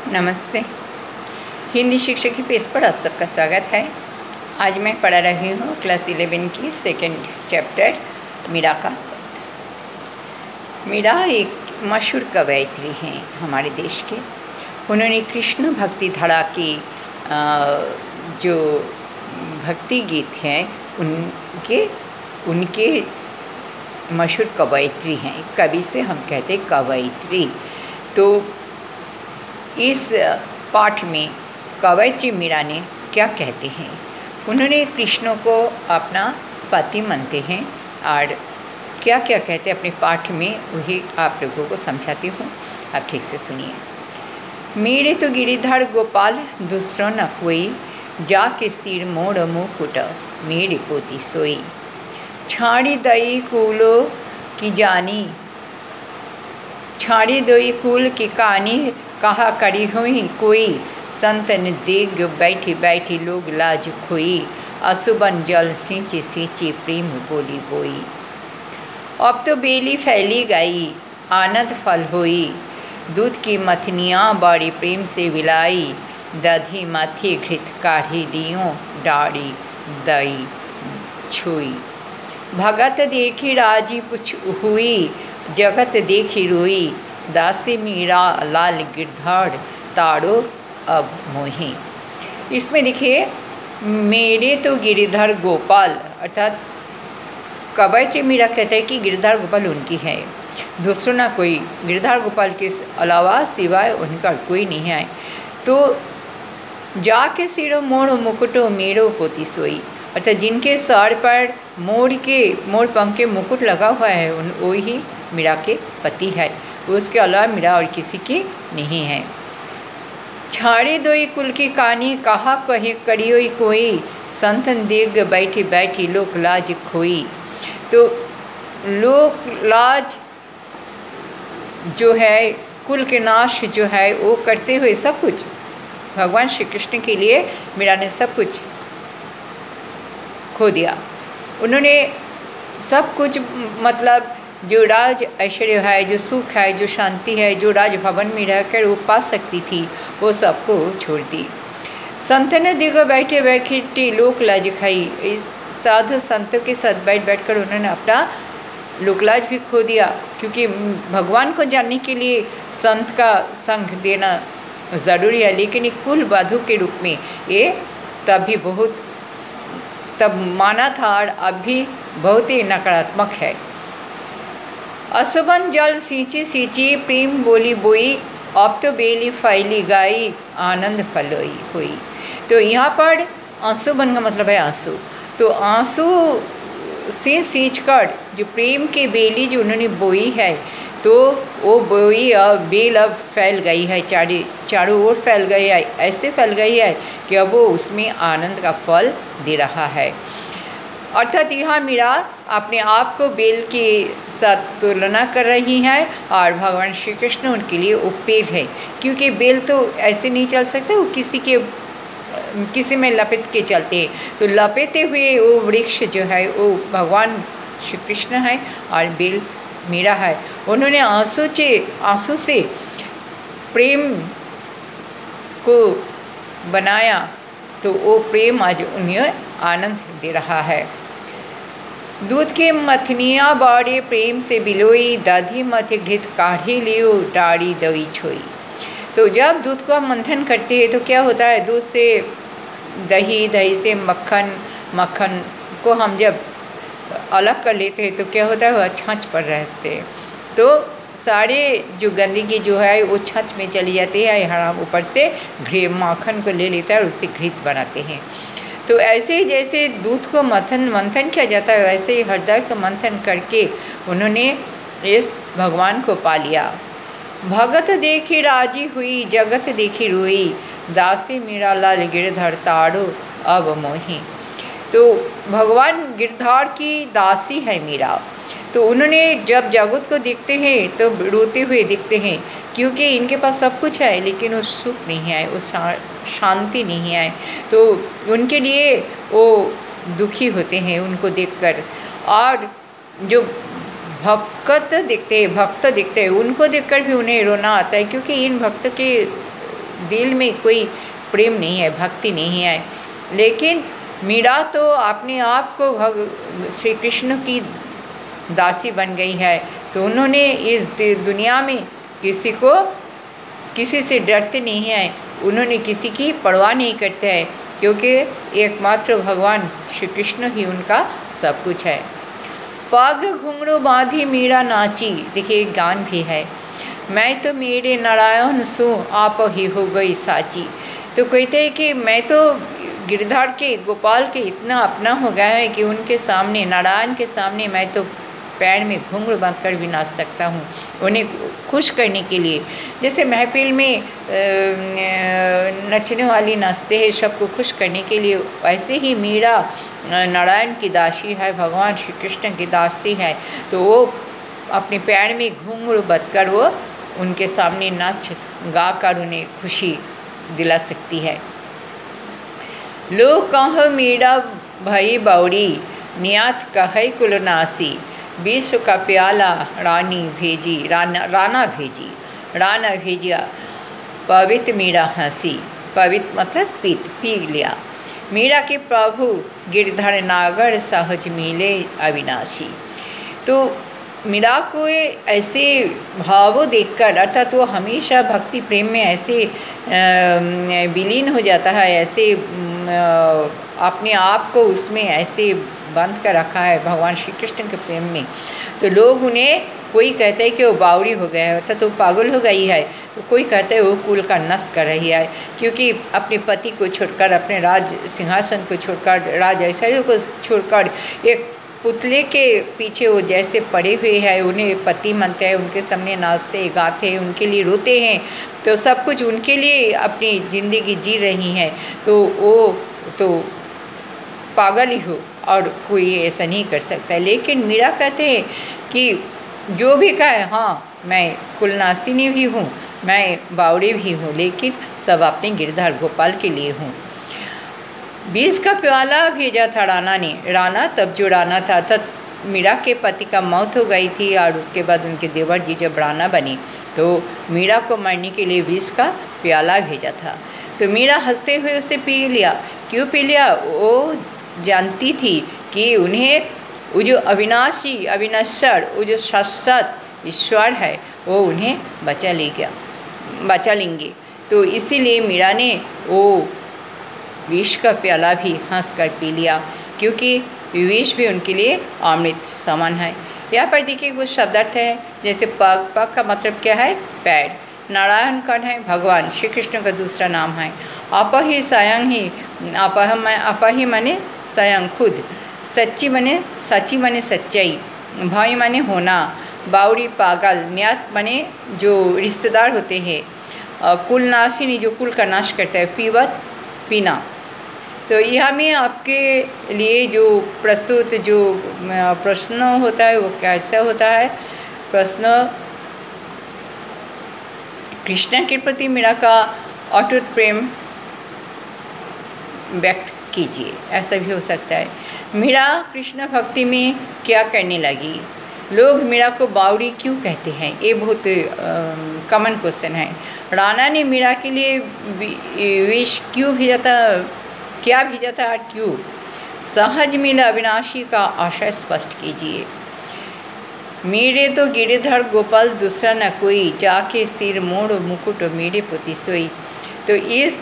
नमस्ते। हिंदी शिक्षक की पेज पर आप सबका स्वागत है। आज मैं पढ़ा रही हूँ क्लास 11 की सेकंड चैप्टर मीरा का। मीरा एक मशहूर कवयित्री हैं हमारे देश के। उन्होंने कृष्ण भक्ति धारा की जो भक्ति गीत हैं उनके मशहूर कवयित्री हैं। कवि से हम कहते हैं कवयित्री। तो इस पाठ में कवयित्री मीरा ने क्या कहते हैं, उन्होंने कृष्ण को अपना पति मानते हैं और क्या क्या कहते हैं अपने पाठ में, वही आप लोगों को समझाती हूँ। आप ठीक से सुनिए। मेरे तो गिरिधर गोपाल दूसरों न कोई, जाके सिर मोड़ मुकुट मेरे पोती सोई। छाड़ी दई कुलो की जानी, छाड़ी दई कुल की कहानी, कहा करी हुई कोई, संतन देग बैठी बैठी लोग लाज खोई। असुबन जल सींचे सींचे प्रेम बोली बोई। अब तो बेली फैली गई आनंद फल होई, दूध की मथनियाँ बड़ी प्रेम से विलाई। दधी माथे घृत काढ़ी लियो, डाड़ी दई छुई। भगत देखी राजी पुछ हुई, जगत देखी रोई। दासी मीरा लाल गिरधर ताड़ो अब मोही। इसमें देखिए, मेरे तो गिरधर गोपाल, अर्थात कवयित्री मीरा कहते हैं कि गिरधर गोपाल उनकी है, दूसरों ना कोई। गिरधर गोपाल के अलावा सिवाय उनका कोई नहीं है। तो जाके सिरो मोड़ मुकुटो मेरो पोती सोई, अर्थात जिनके सर पर मोर पंख के मुकुट लगा हुआ है वही मीरा के पति है, उसके अलावा मीरा और किसी की नहीं है। छाड़े दोई कुल की कहानी, कहा कहे करियोई कोई। संतन देग बैठी बैठी लोक लाज खोई। तो लोक लाज जो है, कुल के नाश जो है वो करते हुए सब कुछ भगवान श्री कृष्ण के लिए मीरा ने सब कुछ खो दिया। उन्होंने सब कुछ, मतलब जो राज ऐश्वर्य है, जो सुख है, जो शांति है, जो राज भवन में रहकर वो पा सकती थी, वो सबको छोड़ दी। संतन दिगो बैठे बैठे लोक लाज खाई। इस साधु संतों के साथ बैठ कर उन्होंने अपना लोकलाज भी खो दिया, क्योंकि भगवान को जानने के लिए संत का संग देना ज़रूरी है, लेकिन एक कुल बाधु के रूप में ये तब माना था और अब भी बहुत ही नकारात्मक है। असुबन जल सींची सींची प्रेम बोली बोई, अब तो बेली फैली गाई आनंद फलोई हुई। तो यहाँ पर आंसुबन का मतलब है आंसू। तो आंसू से सींच कर जो प्रेम के बेली जो उन्होंने बोई है, तो वो बोई अब बेल अब फैल गई है, चारों ओर फैल गई है, ऐसे फैल गई है कि अब वो उसमें आनंद का फल दे रहा है। अर्थात यहाँ मीरा अपने आप को बेल के साथ तुलना कर रही हैं और भगवान श्री कृष्ण उनके लिए वो पेड़ है, क्योंकि बेल तो ऐसे नहीं चल सकते, वो किसी में लपेट के चलते हैं। तो लपेटे हुए वो वृक्ष जो है वो भगवान श्री कृष्ण है और बेल मीरा है। उन्होंने आंसू से प्रेम को बनाया, तो वो प्रेम आज उन्हें आनंद दे रहा है। दूध के मथनिया बाड़े प्रेम से बिलोई, दधी मथ घृत काढ़ी लियो, डाड़ी दई छोई। तो जब दूध को हम मंथन करते हैं तो क्या होता है, दूध से दही, दही से मक्खन को हम जब अलग कर लेते हैं तो क्या होता है, वह छाछ पर रहते हैं। तो सारे जो गंदगी जो है वो छाछ में चली जाती है, हम ऊपर से माखन को ले लेता है और उससे घृत बनाते हैं। तो ऐसे ही जैसे दूध को मंथन किया जाता है, वैसे ही हृदय को मंथन करके उन्होंने इस भगवान को पा लिया। भगत देखी राजी हुई, जगत देखी रोई। दासी मीरा लाल गिरधर ताड़ो अब मोही। तो भगवान गिरधर की दासी है मीरा। तो उन्होंने जब जगत को देखते हैं तो रोते हुए दिखते हैं, क्योंकि इनके पास सब कुछ है लेकिन वो सुख नहीं है, वो शांति नहीं है। तो उनके लिए वो दुखी होते हैं उनको देखकर। और जो भक्त दिखते हैं उनको देखकर भी उन्हें रोना आता है, क्योंकि इन भक्त के दिल में कोई प्रेम नहीं है, भक्ति नहीं है। लेकिन मीरा तो अपने आप को श्री कृष्ण की दासी बन गई है, तो उन्होंने इस दुनिया में किसी से डरते नहीं हैं, उन्होंने किसी की परवाह नहीं करते हैं, क्योंकि एकमात्र भगवान श्री कृष्ण ही उनका सब कुछ है। पग घुंघरू बांधी मीरा नाची, देखिए एक गान भी है, मैं तो मेरे नारायण सो आप ही हो गई साची। तो कहते हैं कि मैं तो गिरधर के, गोपाल के इतना अपना हो गया है कि उनके सामने, नारायण के सामने मैं तो पैर में घुंघरू बांध कर भी नाच सकता हूँ, उन्हें खुश करने के लिए। जैसे महफिल में नचने वाली नाचते हैं सबको खुश करने के लिए, वैसे ही मीरा नारायण की दासी है, भगवान श्री कृष्ण की दासी है। तो वो अपने पैर में घुंघरू बांध कर वो उनके सामने नाच गा कर उन्हें खुशी दिला सकती है। लोग कहो मीरा भई बौड़ी, नियत कहै कुलनासी, विश्व का प्याला रानी भेजी, राना भेजिया, पवित्र मीरा हंसी, पवित्र मतलब पी लिया। मीरा के प्रभु गिरधर नागर सहज मिले अविनाशी। तो मीरा को ऐसे भावों देखकर, अर्थात वो हमेशा भक्ति प्रेम में ऐसे विलीन हो जाता है, ऐसे अपने आप को उसमें ऐसे बंद कर रखा है भगवान श्री कृष्ण के प्रेम में। तो लोग उन्हें, कोई कहता है कि वो बावड़ी हो गया है, अर्थात वो पागल हो गई है, तो कोई कहता है वो कुल का नष्ट कर रही है, क्योंकि अपने पति को छोड़कर, अपने राज सिंहासन को छोड़कर, राज ऐश्वर्य को छोड़कर एक पुतले के पीछे वो जैसे पड़े हुए हैं, उन्हें पति मानते हैं, उनके सामने नाचते गाते हैं, उनके लिए रोते हैं, तो सब कुछ उनके लिए अपनी ज़िंदगी जी रही हैं। तो वो तो पागल ही हो, और कोई ऐसा नहीं कर सकता। लेकिन मीरा कहते हैं कि जो भी कहे, हाँ मैं कुलनासिनी भी हूँ, मैं बावड़ी भी हूँ, लेकिन सब अपने गिरधर गोपाल के लिए हूँ। 20 का प्याला भेजा था राणा ने, राणा तब जो राणा था, तब मीरा के पति का मौत हो गई थी, और उसके बाद उनके देवर जी जब राणा बने तो मीरा को मारने के लिए 20 का प्याला भेजा था। तो मीरा हंसते हुए उसे पी लिया। क्यों पी लिया? वो जानती थी कि उन्हें वो जो अविनाशी, अविनश्वर, वो जो शाश्वत ईश्वर है वो उन्हें बचा लेंगे। तो इसीलिए मीरा ने वो विष का प्याला भी हंस कर पी लिया, क्योंकि विष भी उनके लिए अमृत समान है। यहाँ पर देखिए कुछ शब्दार्थ है, जैसे पग, पग का मतलब क्या है? पैर। नारायण कौन है? भगवान श्री कृष्ण का दूसरा नाम है। अपहि स्वयं ही, अपहि माने स्वयं खुद, सच्ची माने सच्ची माने सच्चाई, भय माने होना, बावड़ी पागल, न्यात माने जो रिश्तेदार होते हैं, कुलनाशिनी जो कुल का नाश करता है, पीवत पीना। तो यह में आपके लिए जो प्रस्तुत जो प्रश्न होता है वो कैसा होता है? प्रश्न कृष्ण के प्रति मीरा का अटूट प्रेम व्यक्त कीजिए, ऐसा भी हो सकता है। मीरा कृष्ण भक्ति में क्या करने लगी? लोग मीरा को बावड़ी क्यों कहते हैं? ये बहुत कॉमन क्वेश्चन है। राणा ने मीरा के लिए विष क्यों भेजा था? क्या भेजा था और क्यों? सहज मिला अविनाशी का आशय स्पष्ट कीजिए। मेरे तो गिरधर गोपाल दूसरा न कोई, जाके सिर मोड़ मुकुट मेरे पुति सोई। तो इस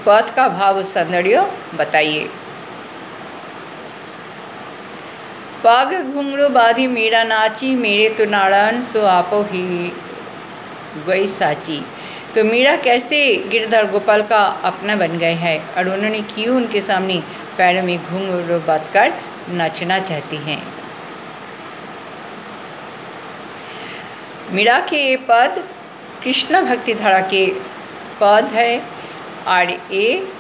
पद का भाव सौंदर्य बताइए। पग घुंघरू बाधी मीरा नाची, मेरे तो नारायण सो आपो ही गई साची। तो मीरा कैसे गिरधर गोपाल का अपना बन गए हैं, और उन्होंने क्यों उनके सामने पैरों में घुंघरू बांध कर नाचना चाहती हैं। मीरा के ये पद कृष्ण भक्ति धारा के पद है, और ये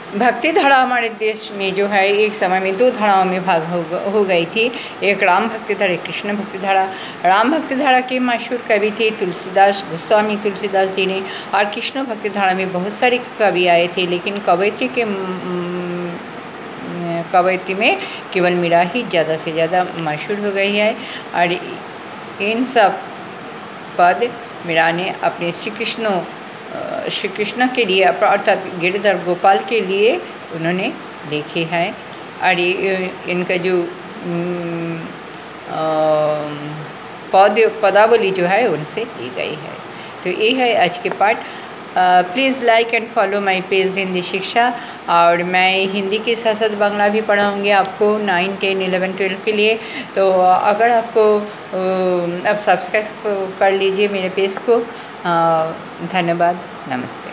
भक्ति धारा हमारे देश में जो है एक समय में 2 धाराओं में भाग हो गई थी। एक राम भक्ति धारा, एक कृष्ण भक्ति धारा। राम भक्ति धारा के मशहूर कवि थे तुलसीदास, गोस्वामी तुलसीदास जी ने, और कृष्ण भक्ति धारा में बहुत सारे कवि आए थे, लेकिन कवयित्री में केवल मीरा ही ज़्यादा से ज़्यादा मशहूर हो गई है। और इन सब पद मीरा ने अपने श्री कृष्ण के लिए, अर्थात गिरधर गोपाल के लिए उन्होंने लिखे हैं। और इनका जो पदावली जो है उनसे ली गई है। तो ये है आज के पाठ। Please like and follow my page Hindi शिक्षा। और मैं हिंदी के साथ साथ बांग्ला भी पढ़ाऊँगी आपको 9, 10, 11, 12 के लिए। तो अगर आपको अब सब्सक्राइब कर लीजिए मेरे पेज को। धन्यवाद, नमस्ते।